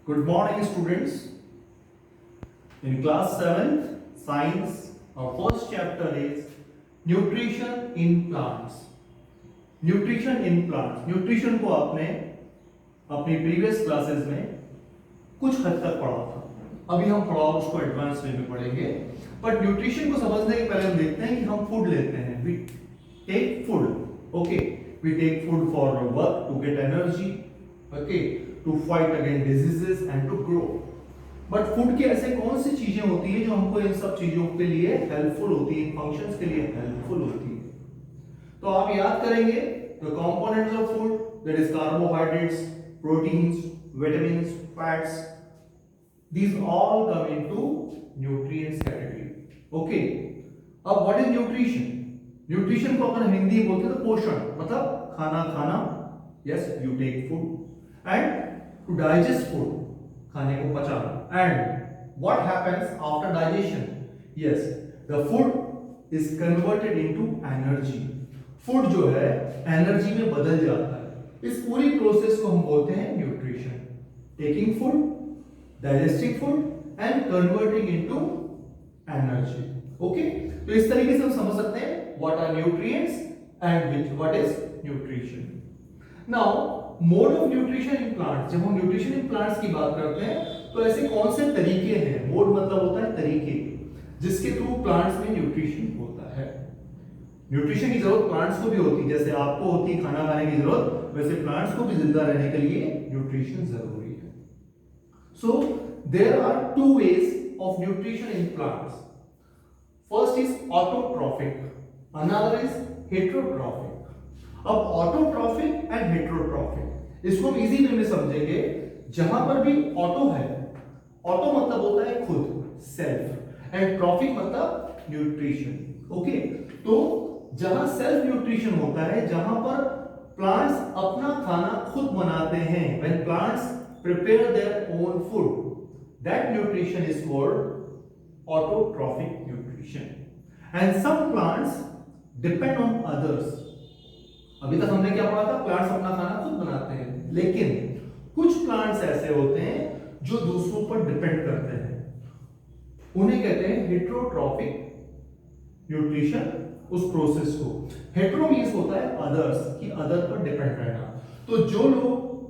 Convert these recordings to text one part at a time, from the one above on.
Good morning, students. In class 7th science, our first chapter is nutrition in plants. Nutrition in plants. Nutrition को आपने अपनी previous classes में कुछ हद तक पढ़ा था. अभी हम थोड़ा उसको एडवांस वे में पढ़ेंगे. बट न्यूट्रिशन को समझने के पहले हम देखते हैं कि हम फूड लेते हैं. We take food. Okay, we take food for work to get energy. Okay, to fight against diseases and to grow. But food की ऐसे कौन सी चीजें होती है जो हमको इन सब चीजों के लिए हेल्पफुल होती है, फंक्शंस के लिए हेल्पफुल होती है. तो आप याद करेंगे the components of food, that is carbohydrates, proteins, vitamins, fats. These all come into nutrients category. Okay. अब what is nutrition? Nutrition को अपन हिंदी में बोलते हैं तो पोषण, मतलब खाना खाना. Yes, you take food. And to digest food, खाने को पचाना. And what happens after digestion? Yes, the food is converted into energy. Food जो है एनर्जी में बदल जाता है. इस पूरी प्रोसेस को हम बोलते हैं nutrition. Taking food, digesting food and converting into energy. Okay, तो इस तरीके से हम समझ सकते हैं what are nutrients and what is nutrition. Now mode of nutrition in plants. जब हम न्यूट्रिशन इन प्लांट्स की बात करते हैं तो ऐसे कौन से तरीके हैं? मोड मतलब होता है तरीके जिसके थ्रू प्लांट्स में न्यूट्रिशन होता है. न्यूट्रिशन की जरूरत प्लांट्स को भी होती है. जैसे आपको होती है खाना खाने की जरूरत, वैसे प्लांट्स को भी जिंदा रहने के लिए न्यूट्रिशन जरूरी है. So there are two ways of nutrition in plants. First is autotrophic, another is heterotrophic. अब autotrophic and heterotrophic इसको हम इजी वे में समझेंगे. जहां पर भी ऑटो है, ऑटो मतलब होता है खुद, सेल्फ, एंड ट्रॉफिक मतलब न्यूट्रिशन. ओके, तो जहां सेल्फ न्यूट्रिशन होता है, जहां पर प्लांट्स अपना खाना खुद बनाते हैं, when plants prepare their own food, that nutrition is called autotrophic nutrition. And some plants depend on others. अभी तक हमने क्या पढ़ा था? प्लांट्स अपना खाना खुद बनाते हैं, लेकिन कुछ प्लांट्स ऐसे होते हैं जो दूसरों पर डिपेंड करते हैं. उन्हें कहते हैं हेटेरोट्रॉफिक न्यूट्रिशन. उस प्रोसेस को हेटेरो मींस होता है अदर्स, कि अदर पर डिपेंड रहना. तो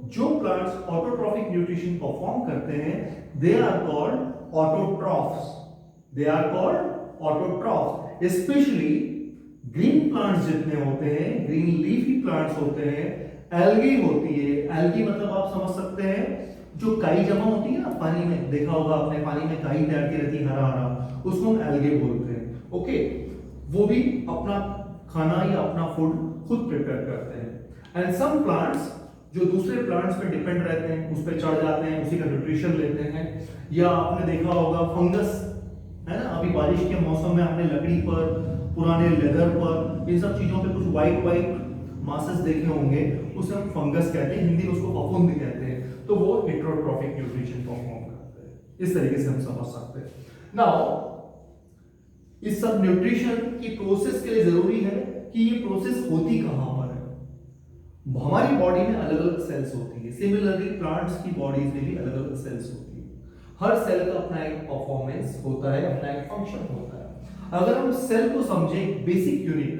जो प्लांट्स ऑटोट्रॉफिक न्यूट्रिशन परफॉर्म करते हैं, they are called autotrophs. They are called autotrophs. Specially green plants जितने होते हैं, ग्रीन लीफी प्लांट्स होते हैं, एल्गी होती है. एल्गी मतलब आप समझ सकते हैं जो काई जमा होती है ना पानी में, देखा होगा आपने, पानी में काई तैरती रहती है हरा हरा, उसको हम एल्गे बोलते हैं. ओके, वो भी अपना खाना या अपना फूड खुद प्रिपेयर करते हैं. एंड सम प्लांट्स जो दूसरे प्लांट्स पे डिपेंड रहते हैं, उस पर चढ़ जाते हैं, उसी का न्यूट्रिशन लेते हैं. या आपने देखा होगा फंगस है ना, अभी बारिश के मौसम में आपने लकड़ी पर, पुराने लेदर पर, इन सब चीजों पे कुछ व्हाइट व्हाइट मासेस देखे होंगे, उसे हम फंगस कहते हैं. हिंदी में उसको फफूंद कहते हैं. तो वो हेटेरोट्रॉफिक न्यूट्रिशन परफॉर्म करते हैं. इस तरीके से हम समझ सकते हैं. नाउ इस सब न्यूट्रिशन की प्रोसेस के लिए जरूरी है कि ये प्रोसेस होती कहां पर है. हमारी बॉडी में अलग अलग सेल्स होती है. सिमिलरली प्लांट्स की बॉडीज में भी अलग अलग सेल्स होती है. हर सेल का अपना एक परफॉर्मेंस होता है, अपना एक फंक्शन होता है. अगर हम सेल को समझें, basic unit,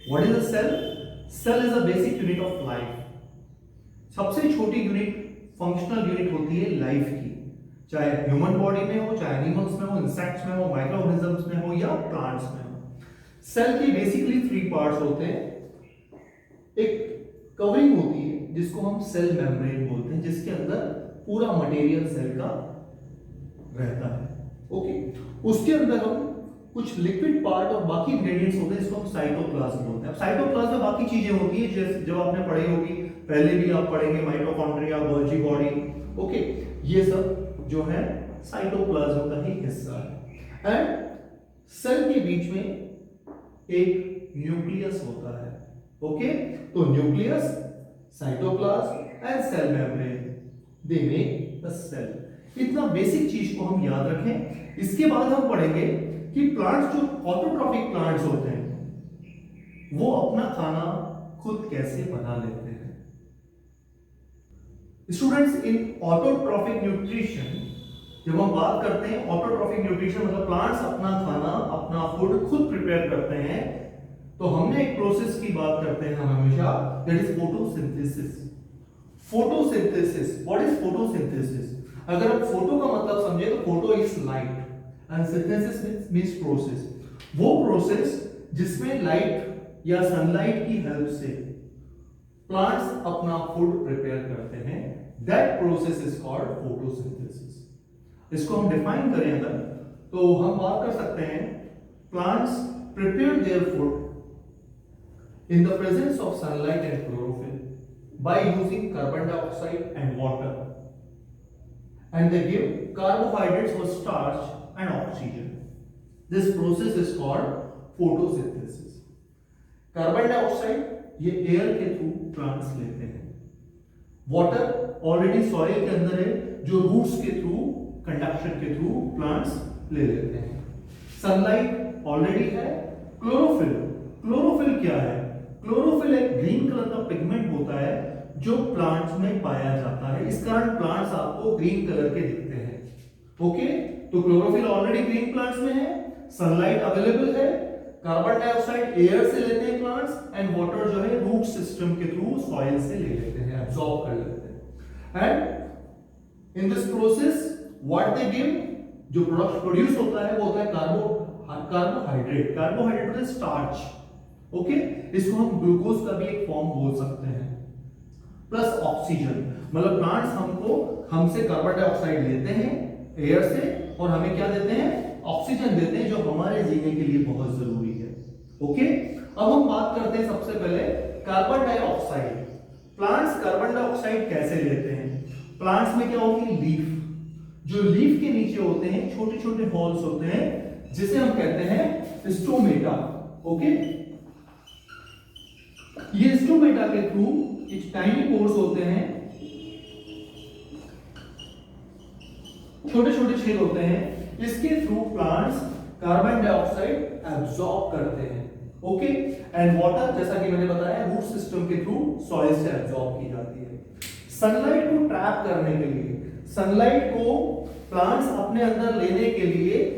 what is a cell? Cell is a basic unit of life. सबसे छोटी यूनिट, फंक्शनल यूनिट होती है लाइफ की, चाहे ह्यूमन बॉडी में हो, चाहे एनिमल्स में हो, इंसेक्ट्स में हो, माइक्रो ऑर्गेनिजम्स में हो, या प्लांट्स में हो. सेल की बेसिकली 3 पार्ट्स होते हैं. एक कवरिंग होती है जिसको हम सेल मेम्ब्रेन बोलते हैं, जिसके अंदर पूरा मटेरियल सेल का रहता है. ओके, उसके अंदर हम कुछ लिक्विड पार्ट और बाकी इंग्रेडिएंट्स होते हैं, इसको हम साइटोप्लाज्म बोलते हैं. अब साइटोप्लाज्म में बाकी चीजें होती है, जैसे जब आपने पढ़ी होगी, पहले भी आप पढ़ेंगे, माइटोकॉन्ड्रिया, गोल्जी बॉडी. ओके, ये सब जो है साइटोप्लाज्म का ही हिस्सा है. एंड सेल के बीच में एक न्यूक्लियस होता है. ओके, तो nucleus, cytoplasm and cell membrane, they make the cell. इतना बेसिक चीज को हम याद रखें. इसके बाद हम पढ़ेंगे कि प्लांट्स जो ऑटोट्रॉफिक प्लांट्स होते हैं, वो अपना खाना खुद कैसे बना लेते हैं. स्टूडेंट्स, इन ऑटोट्रॉफिक न्यूट्रिशन, जब हम बात करते हैं ऑटोट्रॉफिक न्यूट्रिशन मतलब प्लांट्स अपना खाना, अपना फूड खुद प्रिपेयर करते हैं, तो हमने एक प्रोसेस की बात करते हैं हम हमेशा, that is photosynthesis. Photosynthesis, what is photosynthesis? अगर आप फोटो का मतलब समझे तो photo is light and synthesis means process, वो प्रोसेस जिसमें लाइट या सनलाइट की हेल्प से प्लांट्स अपना फूड प्रिपेयर करते हैं, that process is called photosynthesis. इसको हम डिफाइन करें अगर, तो हम बात कर सकते हैं plants prepare their food in the presence of sunlight and chlorophyll by using carbon dioxide and water, and they give carbohydrates or starch and oxygen. This process is called photosynthesis. Carbon dioxide ये air के through plants लेते हैं, water already soil के अंदर है जो roots के through conduction के थ्रू प्लांट्स ले लेते हैं, सनलाइट ऑलरेडी है, क्लोरोफिल, क्लोरोफिल क्या है? क्लोरोफिल एक ग्रीन कलर का पिगमेंट होता है जो प्लांट्स में पाया जाता है, इस कारण प्लांट्स आपको ग्रीन कलर के दिखते हैं। ओके, तो क्लोरोफिल ऑलरेडी ग्रीन प्लांट्स में है, सनलाइट अवेलेबल है, कार्बन डाइऑक्साइड एयर से लेते हैं प्लांट्स, एंड वाटर जो है रूट सिस्टम के थ्रू सॉइल से ले लेते हैं, एब्जॉर्ब कर लेते हैं। And in this process what they give, जो प्रोडक्ट प्रोड्यूस होता है वो होता है कार्बोहाइड्रेट, कार्बोहाइड्रेट होता है स्टार्च। ओके, इसको हम ग्लूकोज का भी एक फॉर्म बोल सकते हैं, प्लस ऑक्सीजन, मतलब प्लांट्स हमसे कार्बन डाइऑक्साइड लेते हैं एयर से और हमें क्या देते हैं? ऑक्सीजन देते हैं, जो हमारे जीने के लिए बहुत जरूरी है। ओके, अब हम बात करते हैं सबसे पहले carbon dioxide. Plants carbon dioxide कैसे लेते हैं? प्लांट्स में क्या होती है? लीफ, जो लीफ के नीचे होते हैं छोटे छोटे हॉल्स होते हैं जिसे हम कहते हैं स्टोमेटा। ओके, ये स्टोमेटा के थ्रू एक टाइनी पोर्स होते हैं, छोटे छोटे छेद होते हैं, इसके through plants carbon dioxide absorb करते हैं। ओके, एंड वाटर जैसा कि मैंने बताया रूट सिस्टम के थ्रू सॉइल से एब्जॉर्ब की जाती है। सनलाइट को ट्रैप करने के लिए, सनलाइट को प्लांट्स अपने अंदर लेने के लिए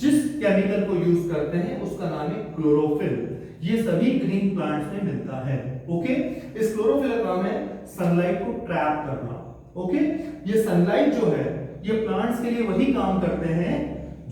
जिस केमिकल को यूज करते हैं उसका नाम है क्लोरोफिल। ये सभी ग्रीन प्लांट्स में मिलता है। ओके, इस क्लोरोफिल का काम है सनलाइट को ट्रैप करना। ओके, ये सनलाइट जो है ये प्लांट्स के लिए वही काम करते हैं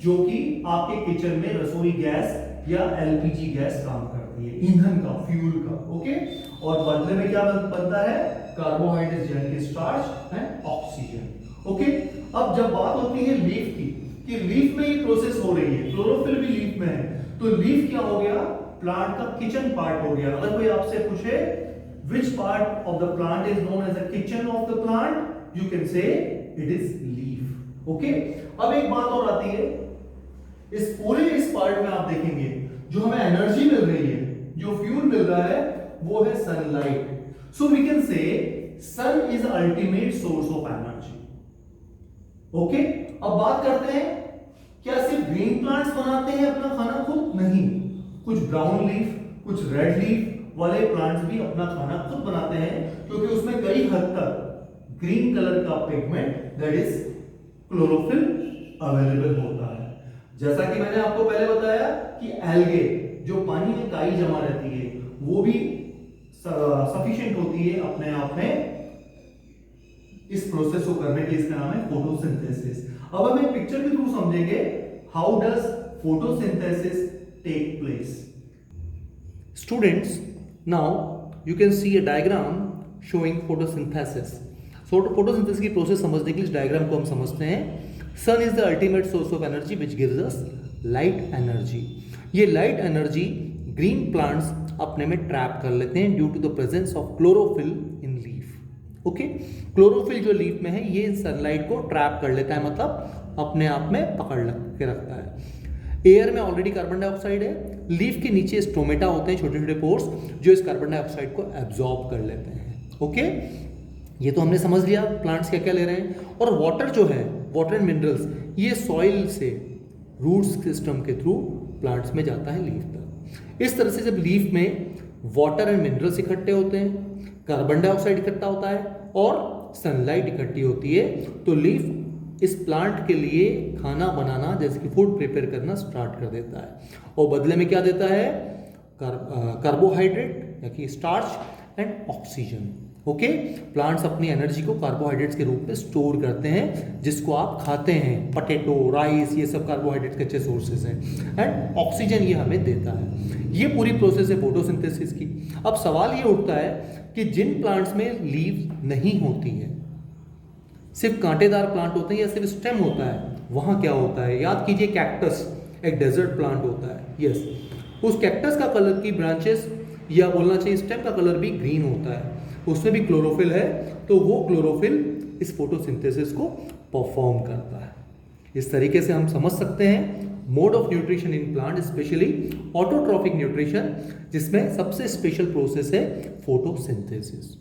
जो कि आपके किचन में रसोई गैस या एलपीजी गैस काम करती है, ईंधन का, फ्यूल का। ओके, और बदले में क्या बनता है? कार्बोहाइड्रेट यानी कि स्टार्च एंड ऑक्सीजन। ओके, अब जब बात होती है लीफ की कि लीफ में ये प्रोसेस हो रही है, क्लोरोफिल भी लीफ में है, तो लीफ क्या हो गया? प्लांट का किचन पार्ट हो गया। अगर कोई आपसे पूछे which part of the plant is known as the kitchen of the plant, you can say it is leaf. Okay, अब एक बात और आती है, इस पार्ट में आप देखेंगे जो हमें एनर्जी मिल रही है, जो फ्यूल मिल रहा है वो है sunlight. So we can say sun is ultimate source of energy. Okay, अब बात करते हैं क्या सिर्फ ग्रीन प्लांट्स बनाते हैं अपना खाना खुद? नहीं, कुछ ब्राउन लीफ, कुछ रेड लीफ वाले प्लांट्स भी अपना खाना खुद बनाते हैं, क्योंकि उसमें कई हद तक ग्रीन कलर का pigment that is chlorophyll available होता है। जैसा कि मैंने आपको पहले बताया कि एल्गे जो पानी में काई जमा रहती है वो भी सफिशिएंट होती है अपने आप में इस प्रोसेस को करने के, इसका नाम है फोटोसिंथेसिस। अब हम एक पिक्चर के थ्रू समझेंगे how does photosynthesis take place. Students, now you can see a diagram showing photosynthesis. So photosynthesis की प्रोसेस समझने के लिए इस डायग्राम को हम समझते हैं। Sun is the ultimate source of energy which gives us light energy. ये लाइट एनर्जी ग्रीन प्लांट्स अपने में ट्रैप कर लेते हैं due to the presence of chlorophyll in leaf. Okay, chlorophyll जो लीफ में है ये सनलाइट को ट्रैप कर लेता है, मतलब अपने आप में पकड़ के रखता है। एयर में ऑलरेडी कार्बन डाइऑक्साइड है, लीफ के नीचे स्टोमेटा होते हैं, छोटे छोटे पोर्स जो इस कार्बन डाइऑक्साइड को एब्जॉर्ब कर लेते हैं। ओके, ये तो हमने समझ लिया प्लांट्स क्या क्या ले रहे हैं। और वाटर जो है, वाटर एंड मिनरल्स, ये सॉइल से रूट सिस्टम के थ्रू प्लांट्स में जाता है लीफ तक। इस तरह से जब लीफ में वाटर एंड मिनरल्स इकट्ठे होते हैं, कार्बन डाइऑक्साइड इकट्ठा होता है और सनलाइट इकट्ठी होती है तो लीफ इस प्लांट के लिए खाना बनाना जैसे कि फूड प्रिपेयर करना स्टार्ट कर देता है और बदले में क्या देता है, कार्बोहाइड्रेट या कि starch and oxygen. Okay, plants अपनी एनर्जी को कार्बोहाइड्रेट्स के रूप में स्टोर करते हैं जिसको आप खाते हैं, पोटैटो, राइस, ये सब कार्बोहाइड्रेट के अच्छे सोर्सेज हैं, एंड ऑक्सीजन ये हमें देता है। ये पूरी प्रोसेस है फोटोसिंथेसिस की। अब सवाल ये उठता है कि जिन प्लांट्स में लीव्स नहीं होती है, सिर्फ कांटेदार प्लांट होते हैं या सिर्फ स्टेम होता है, वहां क्या होता है? याद कीजिए, कैक्टस एक डेजर्ट प्लांट होता है, यस, उस कैक्टस का कलर की ब्रांचेस या बोलना चाहिए स्टेम का कलर भी ग्रीन होता है, उसमें भी क्लोरोफिल है, तो वो क्लोरोफिल इस फोटोसिंथेसिस को परफॉर्म करता है। इस तरीके से हम समझ सकते हैं mode of nutrition in plant, specially autotrophic nutrition, जिसमें सबसे स्पेशल प्रोसेस है फोटोसिंथेसिस।